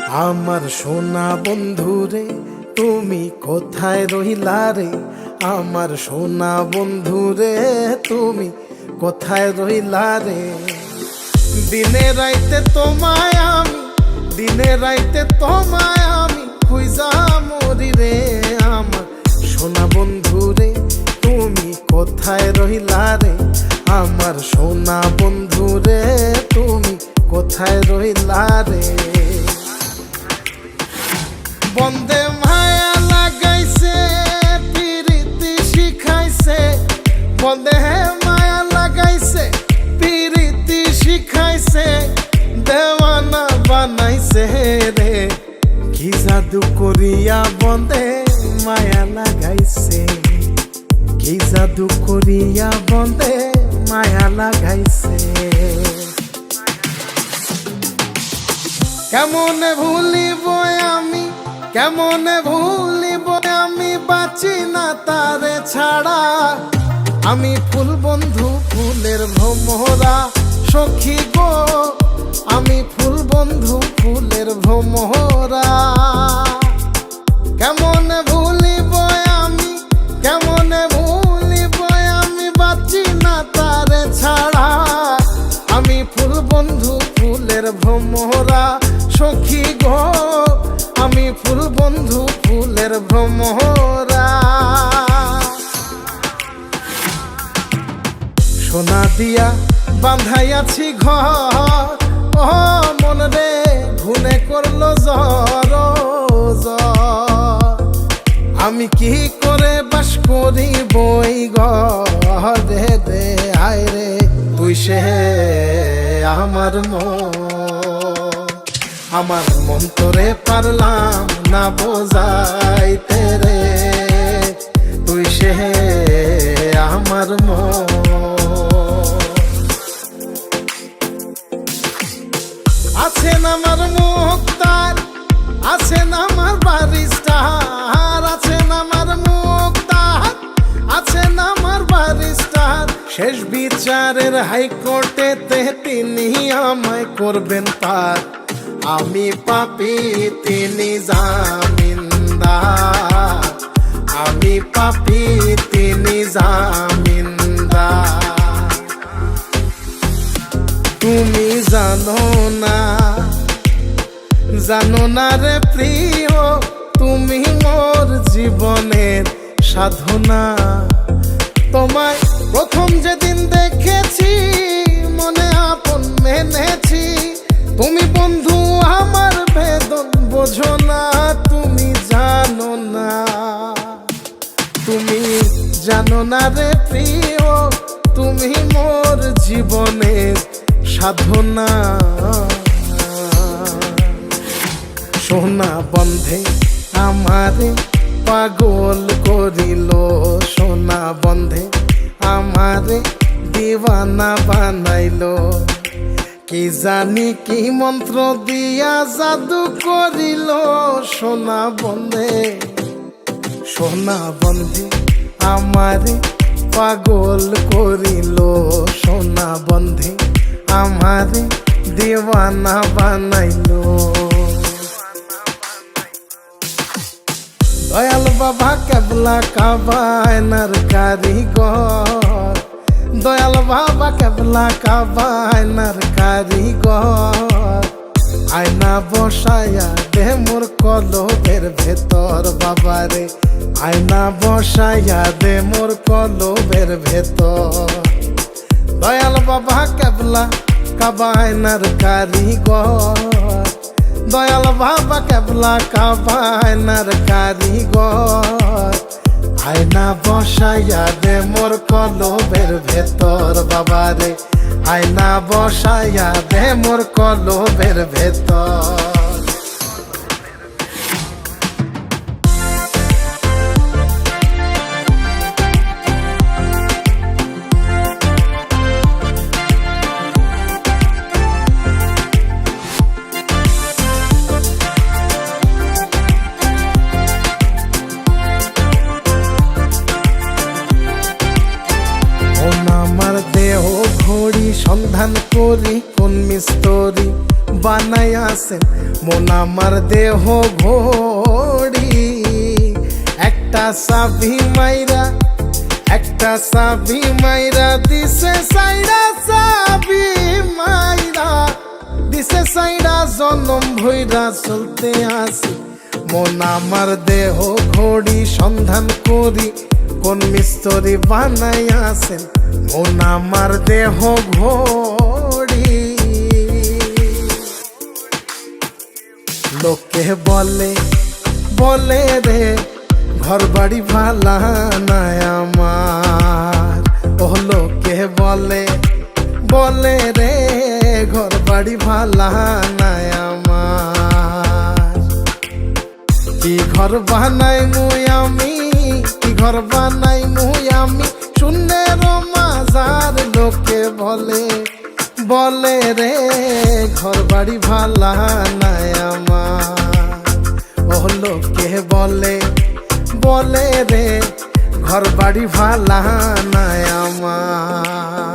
আমার সোনা বন্ধুরে তুমি কোথায় রইলা রে? আমার সোনা বন্ধুরে তুমি কোথায় রইলা রে? দিনে রাইতে তোমায় আমি, দিনে রাইতে তোমায় আমি খুঁজা মরি রে। আমার সোনা বন্ধুরে তুমি কোথায় রইলা রে? আমার সোনা বন্ধুরে তুমি কোথায় রইলা রে? বন্দে মায়া লাগাইছে পিরিতি শিখাইছে, বন্দে মায়া লাগাইছে পিরিতি শিখাইছে, দেওয়ানা বানাইছে রে। কি জাদু করিয়া বন্দে মায়া লাগাইছে, কি জাদু করিয়া বন্দে মায়া লাগাইছে। কেমনে ভুলিব আমি, কেমনে ভুলিব আমি, বাঁচি না তারে ছাড়া। আমি ফুল বন্ধু ফুলের ভ্রমরা সখী গো, আমি ফুল বন্ধু ফুলের ভ্রমরা। কেমনে ভুলিব আমি, কেমনে ভুলিব আমি, বাঁচি না তারে ছাড়া। আমি ফুল বন্ধু ফুলের ভ্রমরা সখী গো, আমি ফুল বন্ধু ফুলের ভ্রমরা। সোনা দিয়া বাঁধাইয়াছি ঘর, ও মন রে ঘুনে করলো জ্বর জ্বর। আমি কি করে বাস করি বই ঘরে রে? আয় রে তুই সে আমার মন, আমার মন তোরে পারলাম না বোঝাইতে রে। তুই সে আমার মন। আছেন আমার মুক্তার, আছেন আমার বারিস্টার, আছেন আমার মুক্তার, আছেন আমার বারিস্টার। শেষ বিচারের হাইকোর্টেতে তিনি আমায় করবেন পার। আমি পাপী তিনি জামিনদার, আমি পাপী তিনি জামিনদার। তুমি জানো না, জানো না রে প্রিয়, তুমি মোর জীবনের সাধনা। তোমায় প্রথম যেদিন দেখেছি মনে আপন মেনেছি। তুমি বন্ধু আমার বেদন বোঝো না, তুমি জানো না, তুমি জানো না রে প্রিয়, তুমি মোর জীবনের সাধনা। সোনা বন্ধে আমারে পাগল করিল, সোনা বন্ধে আমারে দিওয়ানা বানাইল। কি জানি কি মন্ত্র দিয়া জাদু করিল সোনা বন্ধে, সোনা বন্ধে আমারে পাগল করিল। সোনা বন্ধে আমারে দিওয়ানা বানাইল। দয়াল বাবা কেবলা কাবায়নার কারিগর, দয়াল বাবা কেবলা কাবায়নার কারিগর। আয়না বসায়া দে মোর কলবের ভেতর বাবারে, আয়না বসায়া দে মোর কলবের ভেতর। দয়াল বাবা কেবলা কাবায়নার কারিগর, দয়াল বাবা কেবলা কাবায়নার কারিগর। আয়না বসাইয়া দে মোর কলবের ভেতর বাবারে, আয়না বসাইয়া দে মোর কলবের ভেতর। সন্ধান করি কোন মিস্তরি বানাইয়াছেন মন আমার দেহ ঘড়ি। একটা চাবি মাইরা দিছে সাইরা, চাবি মাইরা দিছে সাইরা, জনম ভইরা চলতে আসি মন আমার দেহ ঘড়ি। সন্ধান করি কোন মিস্ত্রি বানাইয়াছেন মন আমার দেহ ঘড়ি। লোকে বলে রে ঘর বাড়ি ভালা নাই আমার। ও লোকে বলে রে ঘর বাড়ি ভালা নাই আমার। কি ঘর বানাই মুই আমি, কি ঘর বানাই মুই আমি, শূন্যের মাজার। লোকে বলে রে ঘর বাড়ি ভালা নাই আমার। ও লোকে বলে রে ঘর বাড়ি ভালা নাই আমার।